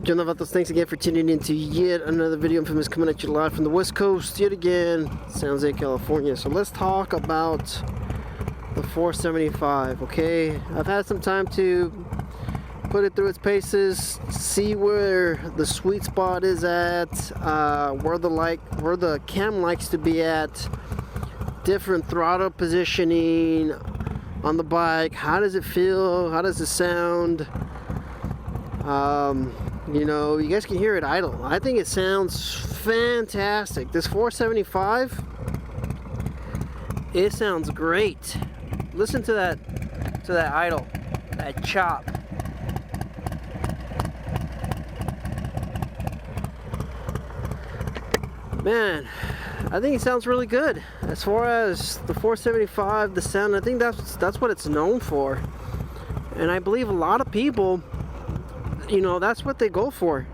John Novatos, thanks again for tuning in to yet another video. Memphis coming at you live from the West Coast yet again, San Jose, California. So let's talk about the 475. Okay, I've had some time to put it through its paces, see where the sweet spot is at, where the cam likes to be at, different throttle positioning on the bike. How does it feel? How does it sound? You know, you guys can hear it idle. I think it sounds fantastic. This 475, it sounds great. Listen to that idle, that chop. Man, I think it sounds really good. As far as the 475, the sound, I think that's what it's known for. And I believe a lot of people, you know, that's what they go for.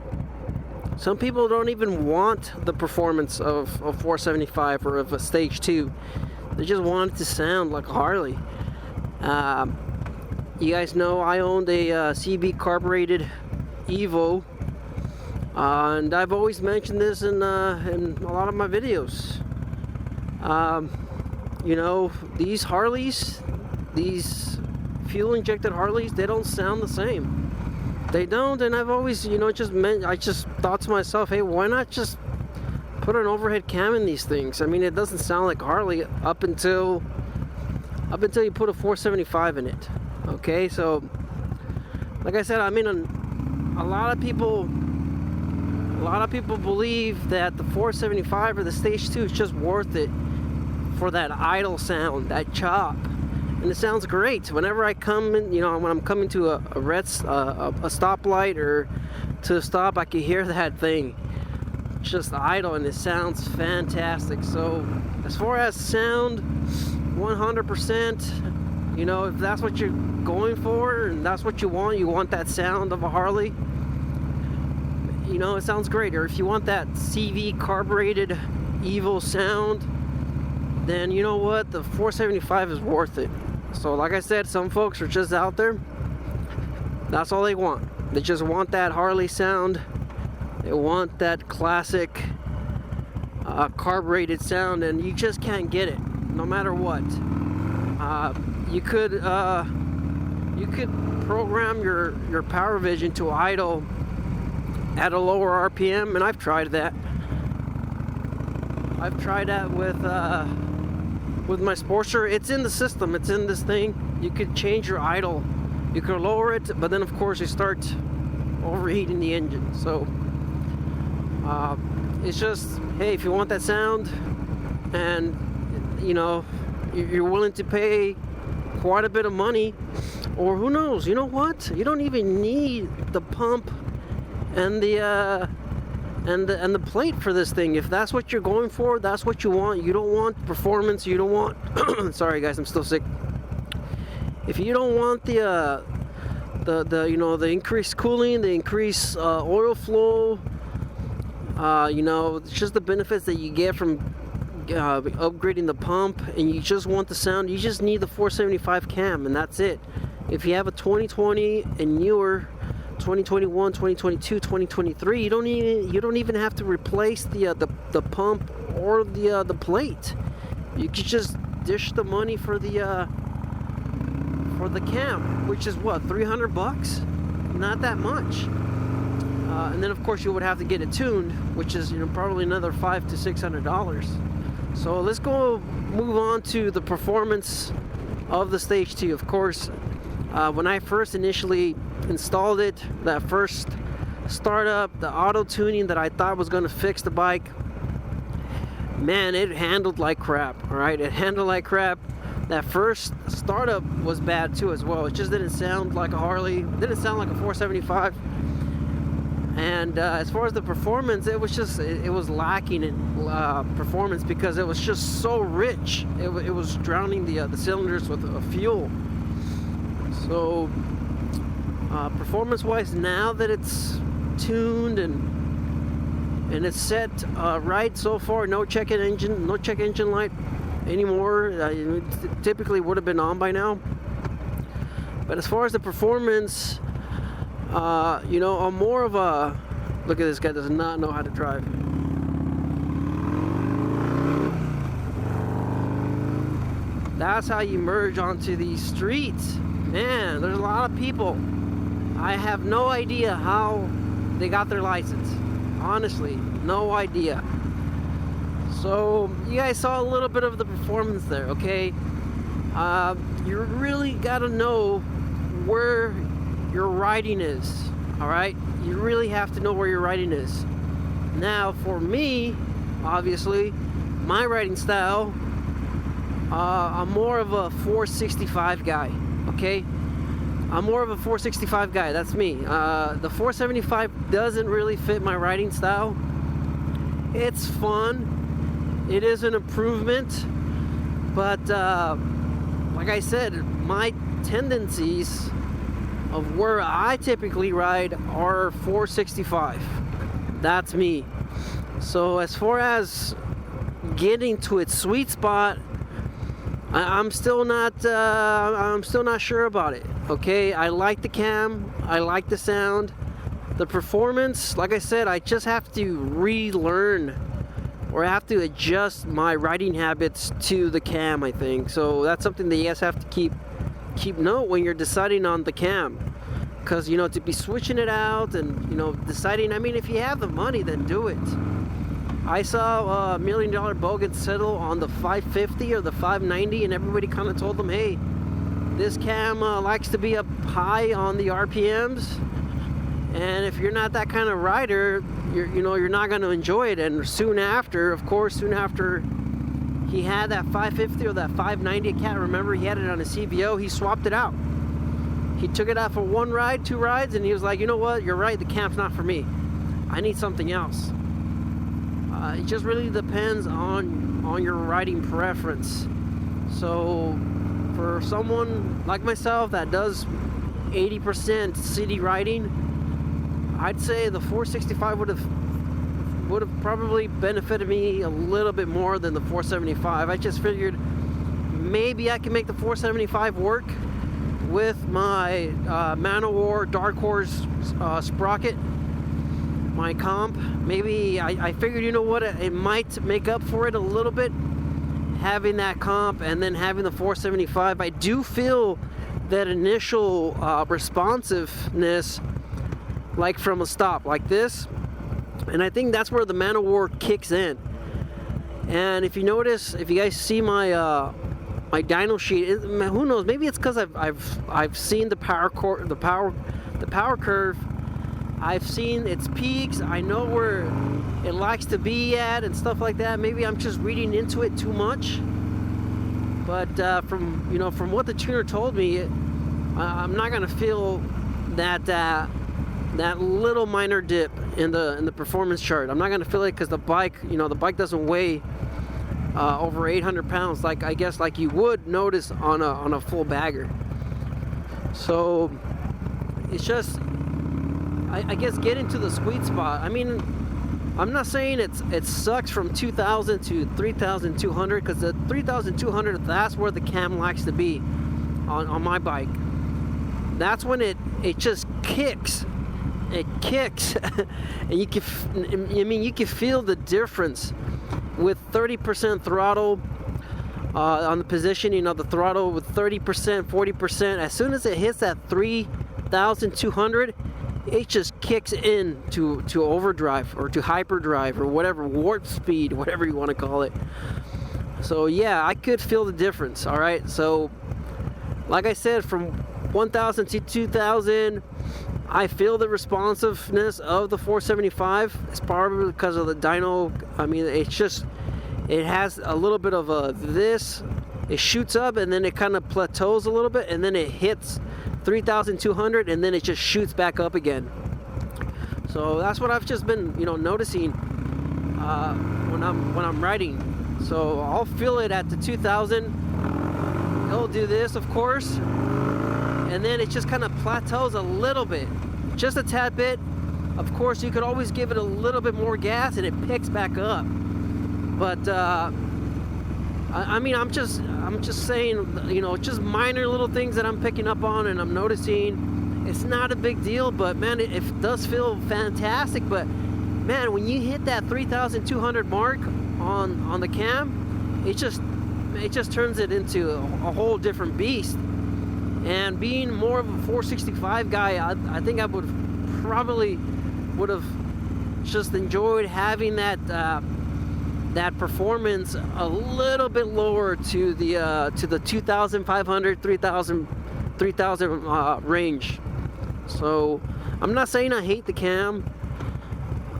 Some people don't even want the performance of 475 or of a Stage 2. They just want it to sound like a Harley. You guys know I owned a CB carbureted Evo, and I've always mentioned this in a lot of my videos. You know, these Harleys, these fuel injected Harleys, they don't sound the same. They don't, and I've always, you know, I just thought to myself, hey, why not just put an overhead cam in these things? I mean, it doesn't sound like Harley up until you put a 475 in it. Okay, so like I said, I mean, a lot of people believe that the 475 or the Stage 2 is just worth it for that idle sound, that chop. And it sounds great. Whenever I come in, you know, when I'm coming to a stoplight or to a stop, I can hear that thing just idle, and it sounds fantastic. So as far as sound, 100%, you know, if that's what you're going for and that's what you want that sound of a Harley, you know, it sounds great. Or if you want that CV carbureted Evo sound, then you know what, the 475 is worth it. So like I said, some folks are just out there, that's all they want. They just want that Harley sound. They want that classic carbureted sound, and you just can't get it no matter what. You could program your power vision to idle at a lower RPM, and I've tried that. I've tried that with my Sportster. It's in the system, it's in this thing. You could change your idle, you could lower it, but then of course you start overheating the engine. So it's just, hey, if you want that sound and you know you're willing to pay quite a bit of money, or who knows, you know what, you don't even need the pump and the plate for this thing. If that's what you're going for, that's what you want. You don't want performance, you don't want sorry guys, I'm still sick. If you don't want the you know, the increased cooling, the increased oil flow, you know, it's just the benefits that you get from upgrading the pump, and you just want the sound, you just need the 475 cam, and that's it. If you have a 2020 and newer, 2021, 2022, 2023, you don't even have to replace the pump or the plate. You could just dish the money for the cam, which is what, $300? Not that much. And then of course you would have to get it tuned, which is, you know, probably another $500 to $600. So let's move on to the performance of the Stage 2. Of course, when I first initially installed it, that first startup, the auto tuning that I thought was going to fix the bike, man, it handled like crap. All right, it handled like crap. That first startup was bad too as well. It just didn't sound like a Harley, it didn't sound like a 475. And as far as the performance, it was just, it was lacking in performance because it was just so rich. It was drowning the cylinders with fuel. So performance wise, now that it's tuned and it's set right so far, no check engine light anymore. It typically would have been on by now. But as far as the performance, You know, I'm more of a, look at this guy, does not know how to drive. That's how you merge onto these streets. Man, there's a lot of people. I have no idea how they got their license. Honestly, no idea. So you guys saw a little bit of the performance there, okay? You really gotta know where your riding is, all right? You really have to know where your riding is. Now, for me, obviously, my riding style, I'm more of a 465 guy, okay? I'm more of a 465 guy, that's me. The 475 doesn't really fit my riding style. It's fun, it is an improvement, but like I said, my tendencies of where I typically ride are 465. That's me. So as far as getting to its sweet spot, I'm still not sure about it. Okay, I like the cam, I like the sound, the performance. Like I said, I just have to relearn, or I have to adjust my riding habits to the cam, I think. So that's something that you guys have to keep note when you're deciding on the cam, because you know, to be switching it out and, you know, deciding, I mean, if you have the money, then do it. I saw $1 Million Bogan settle on the 550 or the 590, and everybody kind of told them, hey, this cam likes to be up high on the RPMs, and if you're not that kind of rider, you're not going to enjoy it. And soon after he had that 550 or that 590, I can't remember, he had it on a CVO, he swapped it out. He took it out for one ride, two rides, and he was like, you know what, you're right, the cam's not for me. I need something else. It just really depends on your riding preference. So for someone like myself that does 80% city riding, I'd say the 465 would have probably benefited me a little bit more than the 475. I just figured maybe I can make the 475 work with my Man of War Dark Horse sprocket, my comp. Maybe I figured, you know what, it might make up for it a little bit, having that comp and then having the 475. I do feel that initial responsiveness, like from a stop like this, and I think that's where the Man of War kicks in. And if you notice, if you guys see my my dyno sheet, who knows, maybe it's because I've seen the power curve, I've seen its peaks, I know where it likes to be at and stuff like that. Maybe I'm just reading into it too much, but from what the tuner told me, I'm not gonna feel that little minor dip in the performance chart. I'm not gonna feel it because the bike doesn't weigh over 800 pounds, like I guess like you would notice on a full bagger. So it's just, I guess, getting to the sweet spot. I mean, I'm not saying it sucks from 2,000 to 3,200, because the 3,200, that's where the cam likes to be on my bike. That's when it just kicks. It kicks, and you can feel the difference with 30% throttle on the positioning of the throttle, with 30%, 40%. As soon as it hits that 3,200, it just kicks in to overdrive or to hyperdrive or whatever, warp speed, whatever you want to call it. So yeah, I could feel the difference. All right, so like I said, from 1,000 to 2,000, I feel the responsiveness of the 475. It's probably because of the dyno. I mean, it has a little bit of it shoots up and then it kind of plateaus a little bit, and then it hits 3,200 and then it just shoots back up again. So that's what I've just been, noticing when I'm riding. So I'll feel it at the 2,000. It'll do this, of course, and then it just kind of plateaus a little bit, just a tad bit. Of course, you could always give it a little bit more gas and it picks back up. But I mean, I'm just saying, just minor little things that I'm picking up on and I'm noticing. it's not a big deal, but man, it does feel fantastic. But man, when you hit that 3,200 mark on the cam, it just turns it into a whole different beast. And being more of a 465 guy, I think I would have just enjoyed having that performance a little bit lower to the 2,500, 3,000 range. So I'm not saying I hate the cam.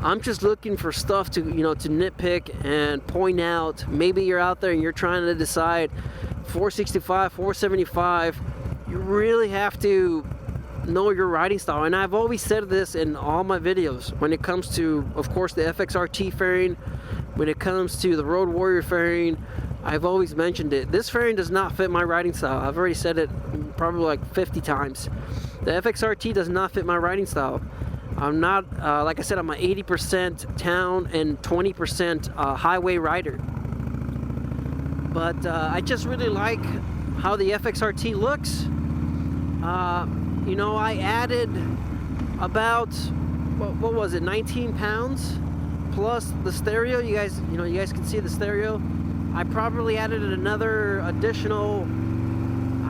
I'm just looking for stuff to nitpick and point out. Maybe you're out there and you're trying to decide 465, 475. You really have to know your riding style, and I've always said this in all my videos when it comes to, of course, the FXRT fairing, when it comes to the Road Warrior fairing. I've always mentioned it. This fairing does not fit my riding style. I've already said it probably like 50 times. The FXRT does not fit my riding style. I'm not, like I said, I'm an 80% town and 20% highway rider. But I just really like how the FXRT looks. I added about, what was it, 19 pounds plus the stereo. You guys can see the stereo. I probably added another additional,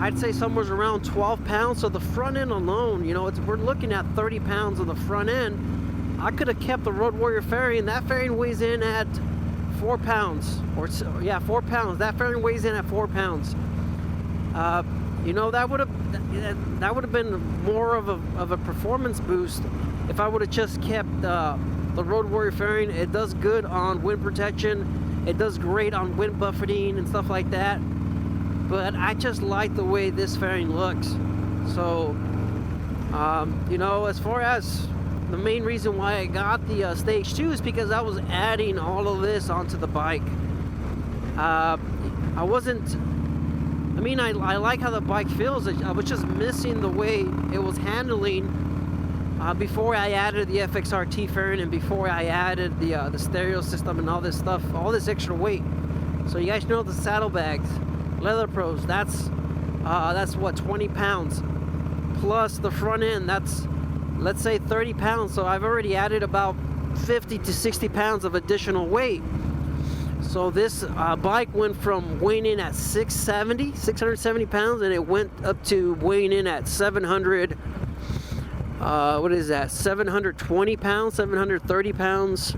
I'd say somewhere around 12 pounds. So the front end alone, we're looking at 30 pounds on the front end. I could have kept the Road Warrior fairing. That fairing weighs in at 4 pounds. 4 pounds. That fairing weighs in at 4 pounds. That would have been more of a performance boost if I would have just kept the Road Warrior fairing. It does good on wind protection. It does great on wind buffeting and stuff like that. But I just like the way this fairing looks. So, as far as the main reason why I got the Stage 2 is because I was adding all of this onto the bike. I like how the bike feels. I was just missing the way it was handling before I added the FXRT fairing and before I added the stereo system and all this stuff, all this extra weight. So you guys know the saddlebags, Leather Pros, that's what, 20 pounds plus the front end, that's, let's say, 30 pounds. So I've already added about 50 to 60 pounds of additional weight. So this bike went from weighing in at 670 pounds, and it went up to weighing in at 700, 720 pounds, 730 pounds.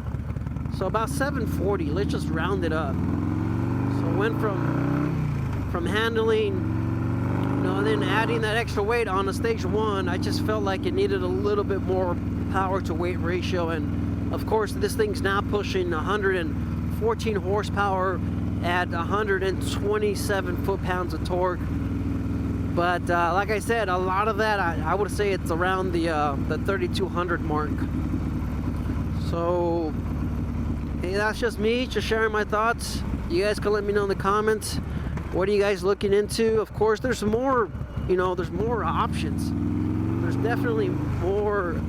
So about 740, let's just round it up. So it went from handling, and then adding that extra weight on the Stage 1, I just felt like it needed a little bit more power to weight ratio. And of course, this thing's now pushing 114 horsepower at 127 foot-pounds of torque. But like I said, a lot of that, I would say it's around the 3,200 mark. So, hey, that's just me, just sharing my thoughts. You guys can let me know in the comments. What are you guys looking into? Of course, there's more, there's more options. There's definitely more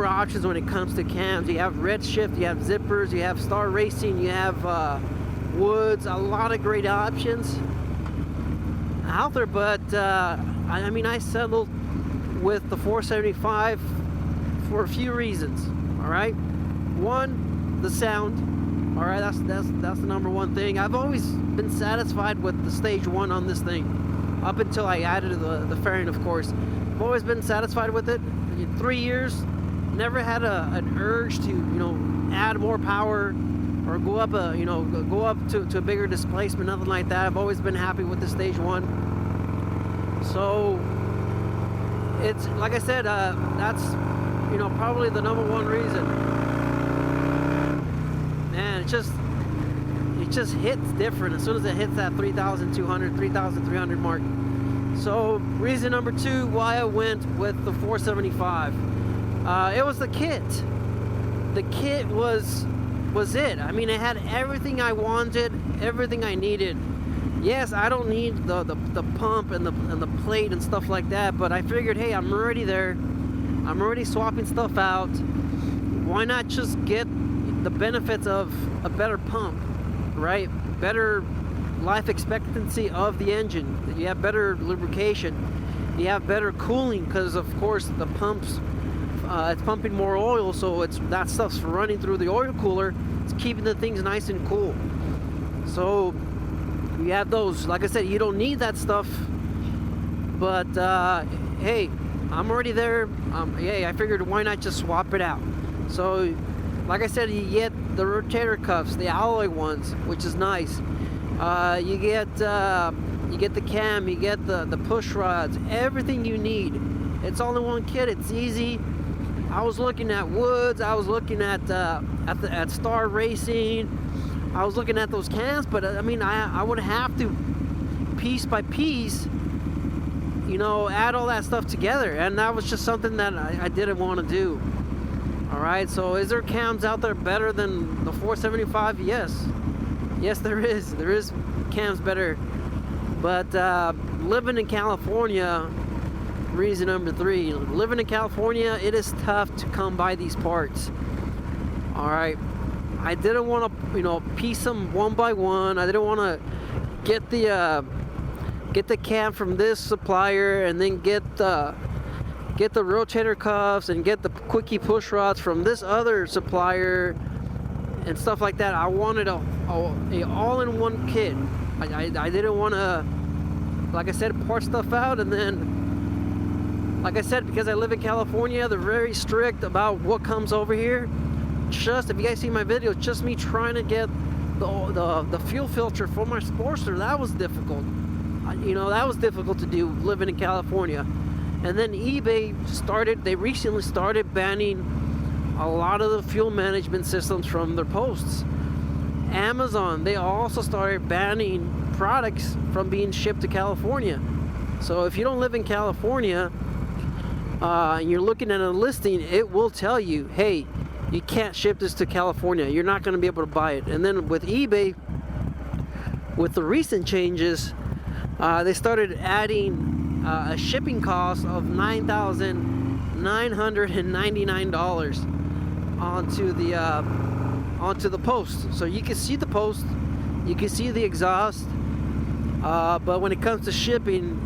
options when it comes to cams. You have Redshift, you have zippers, you have Star Racing, you have Woods, a lot of great options out there. But I settled with the 475 for a few reasons. All right, one, the sound. All right, that's the number one thing. I've always been satisfied with the Stage 1 on this thing, up until I added the fairing, of course. I've always been satisfied with it. In 3 years, never had an urge to add more power or go up to a bigger displacement, nothing like that. I've always been happy with the Stage 1. So it's like I said, that's probably the number one reason. Man, it just hits different as soon as it hits that 3,200, 3,300 mark. So reason number two why I went with the 475, it was the kit. The kit was it. I mean, it had everything I wanted, everything I needed. Yes, I don't need the pump and the plate and stuff like that, but I figured, hey, I'm already there. I'm already swapping stuff out. Why not just get the benefits of a better pump, right? Better life expectancy of the engine. You have better lubrication. you have better cooling, because of course the pumps, it's pumping more oil, so that stuff's running through the oil cooler. It's keeping the things nice and cool. So you have those. Like I said, you don't need that stuff, but hey, I'm already there. Hey, I figured why not just swap it out. So like I said, you get the rotator cuffs, the alloy ones, which is nice. You get the cam, you get the push rods, everything you need. It's all in one kit. It's easy. I was looking at Woods. I was looking at Star Racing. I was looking at those cams, but I mean, I would have to piece by piece, you know, add all that stuff together, and that was just something that I didn't want to do. All right. So, is there cams out there better than the 475? Yes, there is. There is cams better. But living in California, reason number 3, living in California, it is tough to come by these parts. All right, I didn't want to, you know, piece them one by one. I didn't want to get the cam from this supplier and then get the rotator cuffs and get the quickie push rods from this other supplier and stuff like that. I wanted a all-in-one kit. I didn't want to, like I said, part stuff out, and then, like I said, because I live in California, they're very strict about what comes over here. Just, if you guys see my video, just me trying to get the fuel filter for my Sportster, that was difficult. You know, that was difficult to do living in California. And then eBay they recently started banning a lot of the fuel management systems from their posts. Amazon, they also started banning products from being shipped to California. So if you don't live in California and you're looking at a listing, it will tell you, hey, you can't ship this to California. You're not going to be able to buy it. And then with eBay, with the recent changes, they started adding a shipping cost of $9,999 onto the post. So you can see the post, you can see the exhaust, but when it comes to shipping,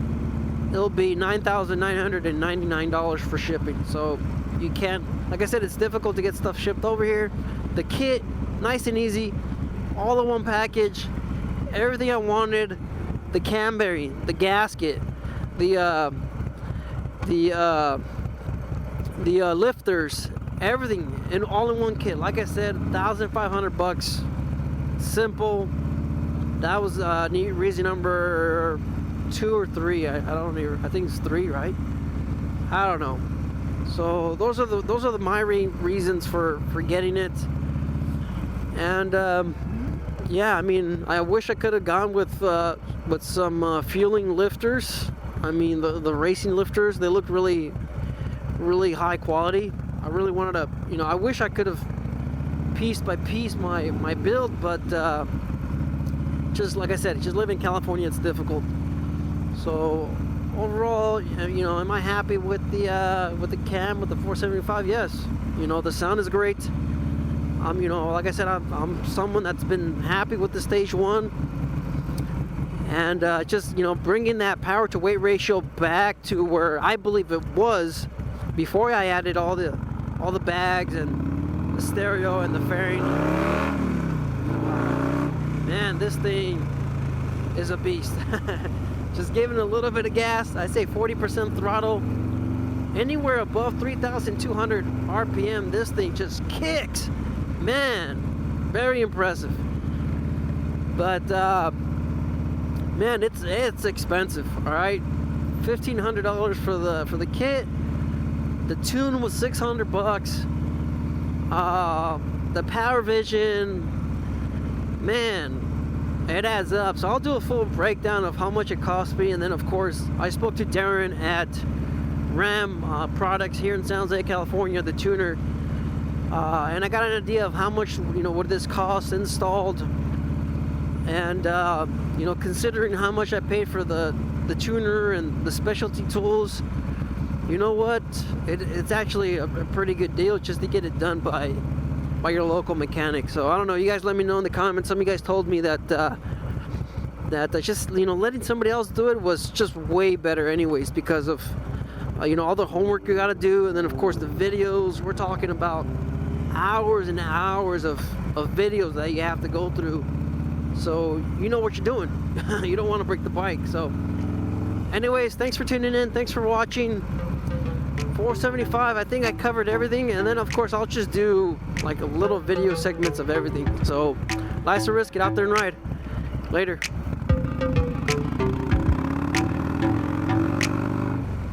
it'll be $9,999 for shipping. So you can't, like I said, it's difficult to get stuff shipped over here. The kit, nice and easy, all in one package, everything I wanted. The cam bearing, the gasket, the lifters, everything, and all in one kit. Like I said, $1,500, simple. That was reason number 2 or 3. I think it's 3, right? I don't know. So those are my reasons for getting it. And yeah, I mean, I wish I could have gone with some fueling lifters. I mean, the racing lifters, they look really, really high quality. I really wanted to, you know, I wish I could have piece by piece my build, but just like I said, just living in California, it's difficult. So overall, you know, am I happy with the cam, with the 475? Yes. You know, the sound is great. You know, like I said, I'm someone that's been happy with the Stage 1, and just, you know, bringing that power to weight ratio back to where I believe it was before I added all the bags and the stereo and the fairing. Man, this thing is a beast. Just giving a little bit of gas, I say 40% throttle, anywhere above 3,200 RPM, this thing just kicks. Man, very impressive. But man, it's expensive. All right, $1,500 for the kit. The tune was $600. The Power Vision, man, it adds up. So I'll do a full breakdown of how much it cost me, and then of course I spoke to Darren at Ram Products here in San Jose, California, the tuner, and I got an idea of how much, you know, what this cost installed, and you know, considering how much I paid for the tuner and the specialty tools, you know what, it's actually a pretty good deal just to get it done by your local mechanic. So I don't know, you guys let me know in the comments. Some of you guys told me that that just, you know, letting somebody else do it was just way better anyways, because of you know, all the homework you got to do, and then of course the videos. We're talking about hours and hours of videos that you have to go through, so you know what you're doing. You don't want to break the bike. So anyways, thanks for tuning in, thanks for watching. 475, I think I covered everything, and then of course I'll just do like a little video segments of everything. So life's a risk, get out there and ride. Later.